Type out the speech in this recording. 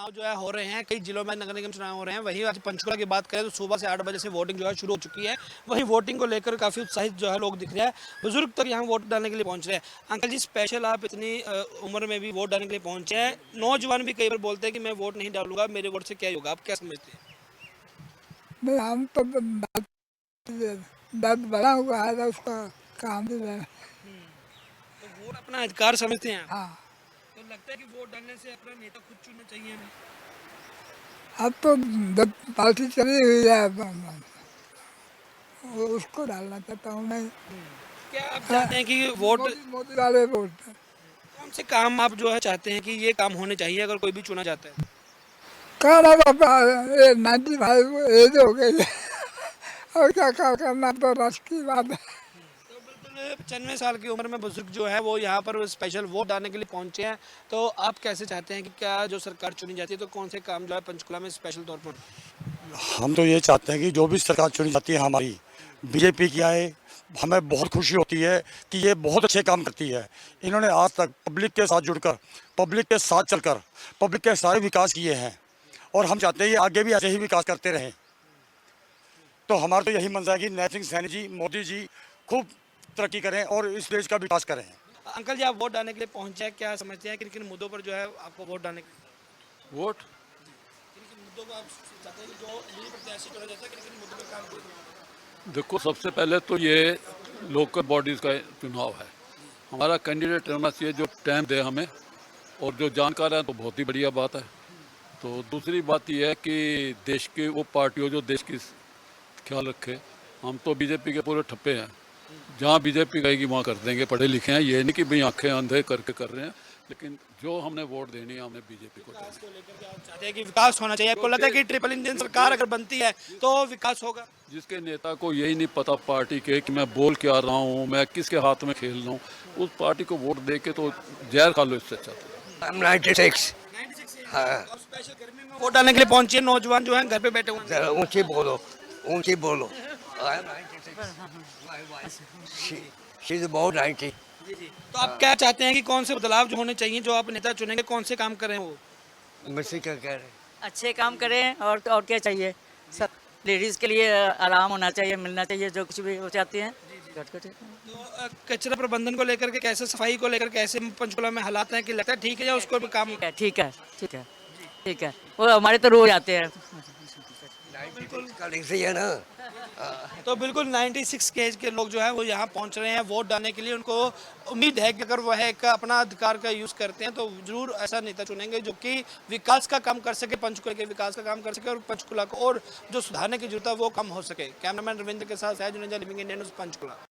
चुनाव जो है हो रहे हैं, कई जिलों में नगर निगम चुनाव हो रहे हैं। वहीं आज पंचकुला की बात करें तो सुबह से 8 बजे से वोटिंग जो है शुरू हो चुकी है। वहीं वोटिंग को लेकर काफ़ी उत्साहित जो है लोग दिख रहे हैं। बुजुर्ग तक यहाँ वोट डालने के लिए पहुंच रहे हैं। अंकल जी, स्पेशल आप इतनी उम्र में भी वोट डालने के लिए पहुंचे हैं। नौजवान भी कई बार बोलते हैं कि मैं वोट नहीं डालूंगा, मेरे वोट से क्या होगा, आप क्या समझते हैं? नहीं, हम तो दर्द बड़ा हुआ है तो उसका काम भी है। तो वोट अपना अधिकार समझते हैं आप? हाँ, तो लगता है कि वोट डालने से अपना नेता खुद चुनना चाहिए हमें? अब तो जब पार्टी चली हुई है उसको डालना चाहता हूँ मैं। क्या आप हाँ, चाहते हैं कि वोट मोदी मोदी वाले वोट कौन से काम आप जो है चाहते हैं कि ये काम होने चाहिए अगर कोई भी चुना जाता है? कहना बाबा, ये 95 एज हो गई है और क्या काम करना तो रस की बात है। तो बिल्कुल 95 साल की उम्र में बुजुर्ग जो है वो यहाँ पर स्पेशल वोट डालने के लिए पहुंचे हैं। तो आप कैसे चाहते हैं कि क्या जो सरकार चुनी जाती है तो कौन से काम जो है पंचकुला में स्पेशल तौर पर? हम तो ये चाहते हैं कि जो भी सरकार चुनी जाती है हमारी बीजेपी की आए। हमें बहुत खुशी होती है कि ये बहुत अच्छे काम करती है। इन्होंने आज तक पब्लिक के साथ जुड़कर, पब्लिक के साथ चलकर, पब्लिक के सारे विकास किए हैं और हम चाहते हैं ये आगे भी ऐसे ही विकास करते रहें। तो हमारा तो यही मंशा है कि नैतिक सैनी जी, मोदी जी खूब तरक्की करें और इस देश का विकास करें। अंकल जी, आप वोट डालने के लिए पहुंचे हैं, क्या समझते हैं किन किन मुद्दों पर जो है आपको वोट डालने वोट किन किन मुद्दों पर आप चाहते हैं कि जो नई प्रत्याशी चुना जाता है किन किन मुद्दों पर काम करें? देखो, सबसे पहले तो ये लोकल बॉडीज़ का चुनाव है। हमारा कैंडिडेट होना चाहिए जो टाइम दे हमें और जो जानकार है, तो बहुत ही बढ़िया बात है। तो दूसरी बात यह है कि देश की वो पार्टी हो जो देश की ख्याल रखे। हम तो बीजेपी के पूरे ठप्पे हैं, जहाँ बीजेपी कहेगी वहाँ कर देंगे। पढ़े लिखे हैं, ये नहीं कि भाई आंखें अंधे करके कर रहे हैं, लेकिन जो हमने वोट देनी है हमने बीजेपी को देनी है। को लेकर के आप चाहते हैं कि विकास होना चाहिए? आपको लगता है कि ट्रिपल इंजन सरकार अगर बनती है तो विकास होगा? जिसके नेता को यही नहीं पता पार्टी के कि मैं बोल क्या रहा हूँ, मैं किसके हाथ में खेल रहा हूँ, उस पार्टी को वोट दे के तो जहर खा लो, इससे अच्छा तो। I'm 96। 96 हाँ। और स्पेशल गर्मी में वोट डालने के लिए पहुंचे नौजवान जो हैं घर पे बैठे हुए हैं। जरा ऊंची बोलो, ऊंची बोलो। I'm 96। My wife, she's about 90। जी जी। तो आप क्या चाहते हैं कि कौन से बदलाव जो होने चाहिए, जो आप नेता चुनेंगे कौन से काम करें वो? मुझसे क्या कह रहे? अच्छे काम करें और क्या चाहिए। सब लेडीज़ के लिए आराम होना चाहिए, मिलना चाहिए, जो कुछ भी वो चाहती हैं। तो कचरा प्रबंधन को लेकर के कैसे, सफाई को लेकर कैसे पंचकुला में हालात हैं कि लगता है ठीक है या उसको भी काम? ठीक है, ठीक है, ठीक है। वो हमारे तो रोज आते हैं। 96 का लिखी है ना। तो बिल्कुल 96 के एज के लोग जो है वो यहाँ पहुँच रहे हैं वोट डालने के लिए। उनको उम्मीद है कि अगर वह एक अपना अधिकार का यूज़ करते हैं तो जरूर ऐसा नेता चुनेंगे जो कि विकास का काम कर सके, पंचकुला के विकास का काम कर सके और पंचकुला को और जो सुधारने की जरूरत है वो कम हो सके। कैमरामैन रविंद्र के साथ Saij Juneja, living India news, Panchkula.